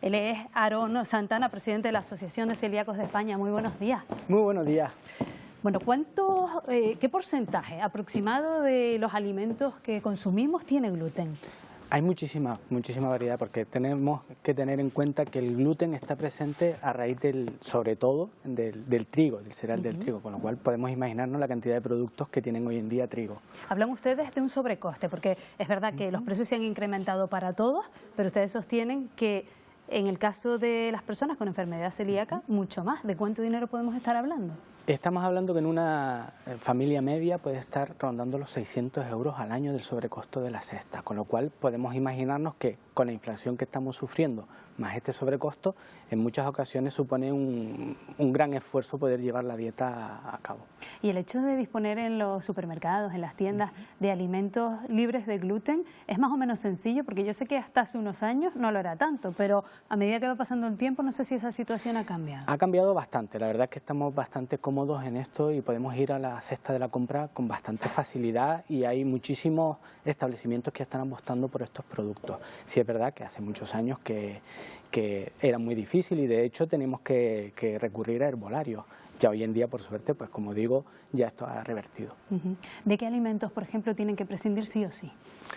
Él es Aarón Santana, presidente de la Asociación de Celíacos de España. Muy buenos días. Muy buenos días. Bueno, ¿qué porcentaje aproximado de los alimentos que consumimos tiene gluten? Hay muchísima variedad, porque tenemos que tener en cuenta que el gluten está presente a raíz sobre todo del trigo, del cereal del trigo, con lo cual podemos imaginarnos la cantidad de productos que tienen hoy en día trigo. Hablan ustedes de un sobrecoste, porque es verdad que los precios se han incrementado para todos, pero ustedes sostienen que en el caso de las personas con enfermedad celíaca, mucho más. ¿De cuánto dinero podemos estar hablando? Estamos hablando que en una familia media puede estar rondando los 600 euros al año del sobrecosto de la cesta, con lo cual podemos imaginarnos que con la inflación que estamos sufriendo, más este sobrecosto, en muchas ocasiones supone un gran esfuerzo poder llevar la dieta a cabo. Y el hecho de disponer en los supermercados, en las tiendas, de alimentos libres de gluten, es más o menos sencillo, porque yo sé que hasta hace unos años no lo era tanto, pero a medida que va pasando el tiempo, no sé si esa situación ha cambiado. Ha cambiado bastante, la verdad es que estamos bastante cómodos en esto y podemos ir a la cesta de la compra con bastante facilidad, y hay muchísimos establecimientos que están apostando por estos productos. Sí es verdad que hace muchos años que era muy difícil, y de hecho tenemos que recurrir a herbolarios. Ya hoy en día, por suerte, pues como digo, ya esto ha revertido. ¿De qué alimentos, por ejemplo, tienen que prescindir sí o sí?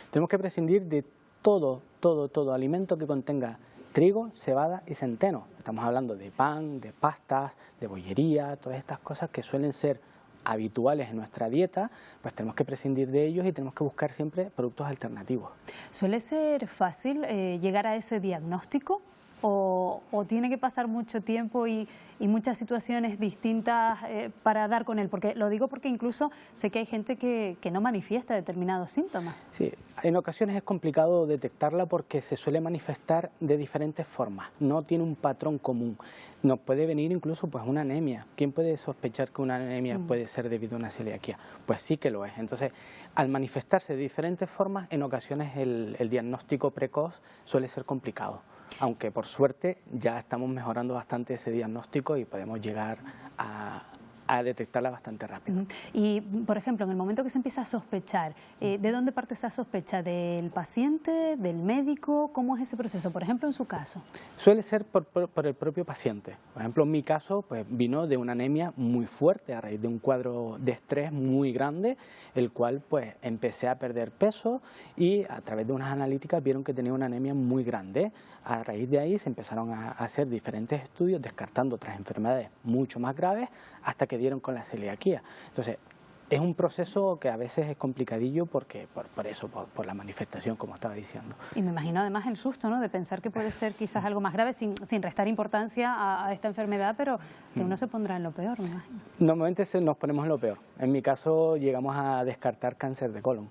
Tenemos que prescindir de todo alimento que contenga trigo, cebada y centeno. Estamos hablando de pan, de pastas, de bollería, todas estas cosas que suelen ser habituales en nuestra dieta, pues tenemos que prescindir de ellos y tenemos que buscar siempre productos alternativos. ¿Suele ser fácil llegar a ese diagnóstico o tiene que pasar mucho tiempo y muchas situaciones distintas para dar con él? Porque lo digo porque incluso sé que hay gente que no manifiesta determinados síntomas. Sí, en ocasiones es complicado detectarla porque se suele manifestar de diferentes formas, no tiene un patrón común. Nos puede venir incluso pues una anemia. ¿Quién puede sospechar que una anemia puede ser debido a una celiaquía? Pues sí que lo es. Entonces, al manifestarse de diferentes formas, en ocasiones el diagnóstico precoz suele ser complicado. Aunque por suerte ya estamos mejorando bastante ese diagnóstico y podemos llegar a detectarla bastante rápido. Y, por ejemplo, en el momento que se empieza a sospechar, ¿de dónde parte esa sospecha? ¿Del paciente, del médico? ¿Cómo es ese proceso, por ejemplo, en su caso? Suele ser por el propio paciente. Por ejemplo, en mi caso, pues vino de una anemia muy fuerte a raíz de un cuadro de estrés muy grande, el cual pues empecé a perder peso y a través de unas analíticas vieron que tenía una anemia muy grande. A raíz de ahí se empezaron a hacer diferentes estudios descartando otras enfermedades mucho más graves hasta que dieron con la celiaquía. Entonces, es un proceso que a veces es complicadillo porque por la manifestación, como estaba diciendo. Y me imagino además el susto, ¿no?, de pensar que puede ser quizás algo más grave sin restar importancia a esta enfermedad, pero que uno se pondrá en lo peor, ¿no? Normalmente nos ponemos en lo peor. En mi caso llegamos a descartar cáncer de colon.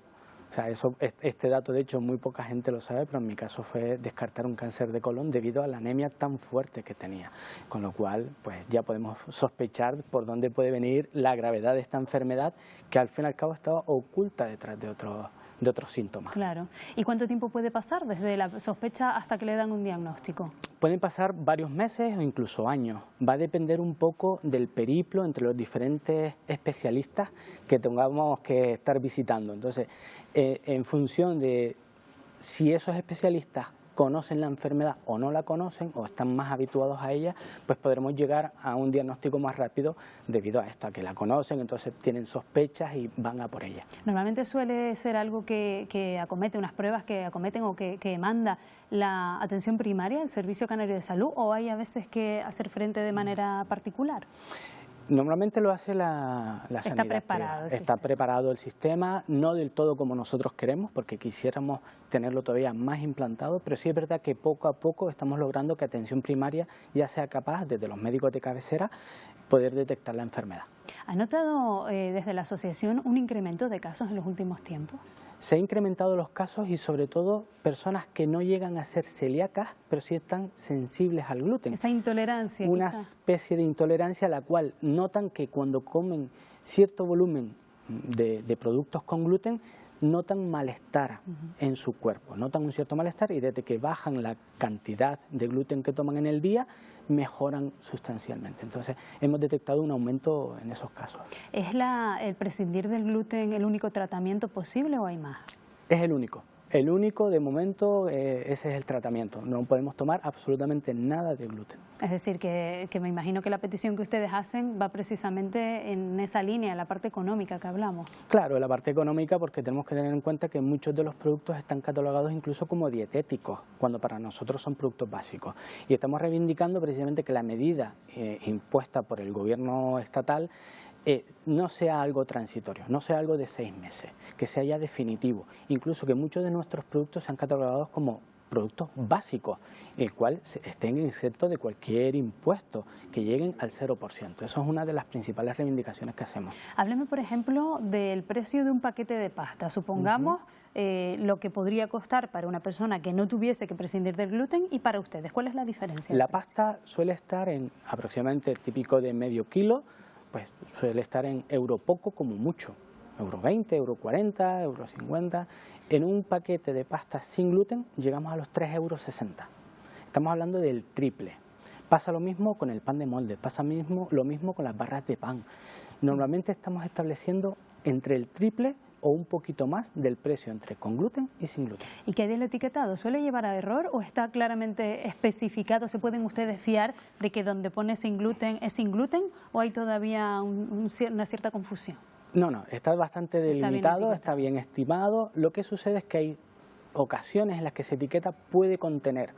O sea, este dato de hecho muy poca gente lo sabe, pero en mi caso fue descartar un cáncer de colon debido a la anemia tan fuerte que tenía. Con lo cual, pues ya podemos sospechar por dónde puede venir la gravedad de esta enfermedad, que al fin y al cabo estaba oculta detrás de otros síntomas. Claro. ¿Y cuánto tiempo puede pasar desde la sospecha hasta que le dan un diagnóstico? Pueden pasar varios meses o incluso años. Va a depender un poco del periplo entre los diferentes especialistas que tengamos que estar visitando. Entonces, en función de si esos especialistas conocen la enfermedad o no la conocen o están más habituados a ella, pues podremos llegar a un diagnóstico más rápido debido a esto, a que la conocen, entonces tienen sospechas y van a por ella. Normalmente suele ser algo que acomete, unas pruebas que acometen o que manda la atención primaria, el Servicio Canario de Salud, o hay a veces que hacer frente de manera particular. Normalmente lo hace la sanidad. Está preparado el sistema, no del todo como nosotros queremos, porque quisiéramos tenerlo todavía más implantado, pero sí es verdad que poco a poco estamos logrando que atención primaria ya sea capaz, desde los médicos de cabecera, poder detectar la enfermedad. ¿Ha notado desde la asociación un incremento de casos en los últimos tiempos? Se han incrementado los casos y sobre todo personas que no llegan a ser celíacas, pero sí están sensibles al gluten. Esa intolerancia. Una especie de intolerancia a la cual notan que cuando comen cierto volumen de productos con gluten, notan malestar en su cuerpo, notan un cierto malestar, y desde que bajan la cantidad de gluten que toman en el día, mejoran sustancialmente. Entonces, hemos detectado un aumento en esos casos. ¿Es el prescindir del gluten el único tratamiento posible o hay más? Es el único. El único, de momento, ese es el tratamiento. No podemos tomar absolutamente nada de gluten. Es decir, que me imagino que la petición que ustedes hacen va precisamente en esa línea, en la parte económica que hablamos. Claro, la parte económica, porque tenemos que tener en cuenta que muchos de los productos están catalogados incluso como dietéticos, cuando para nosotros son productos básicos. Y estamos reivindicando precisamente que la medida impuesta por el gobierno estatal no sea algo transitorio, no sea algo de 6 meses, que sea ya definitivo, incluso que muchos de nuestros productos sean catalogados como productos básicos, el cual estén exentos de cualquier impuesto, que lleguen al 0%. Eso es una de las principales reivindicaciones que hacemos. Hábleme, por ejemplo, del precio de un paquete de pasta. Supongamos lo que podría costar para una persona que no tuviese que prescindir del gluten y para ustedes. ¿Cuál es la diferencia? La pasta suele estar en aproximadamente el típico de medio kilo, pues suele estar en euro poco como mucho, euro 20, euro 40, euro 50. En un paquete de pasta sin gluten llegamos a los 3,60 euros. Estamos hablando del triple. Pasa lo mismo con el pan de molde, pasa lo mismo con las barras de pan. Normalmente estamos estableciendo entre el triple o un poquito más del precio entre con gluten y sin gluten. ¿Y qué hay del etiquetado? ¿Suele llevar a error o está claramente especificado? ¿Se pueden ustedes fiar de que donde pone sin gluten es sin gluten o hay todavía una cierta confusión? No, está bastante delimitado, está bien estimado. Lo que sucede es que hay ocasiones en las que esa etiqueta puede contener,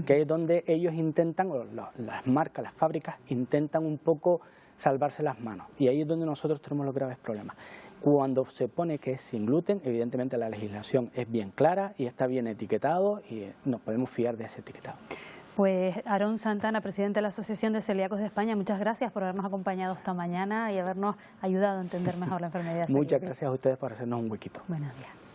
que es donde ellos intentan, o las marcas, las fábricas, intentan un poco salvarse las manos. Y ahí es donde nosotros tenemos los graves problemas. Cuando se pone que es sin gluten, evidentemente la legislación es bien clara y está bien etiquetado y nos podemos fiar de ese etiquetado. Pues Aarón Santana, presidente de la Asociación de Celíacos de España, muchas gracias por habernos acompañado esta mañana y habernos ayudado a entender mejor la enfermedad celíaca. Muchas gracias a ustedes por hacernos un huequito. Buenos días.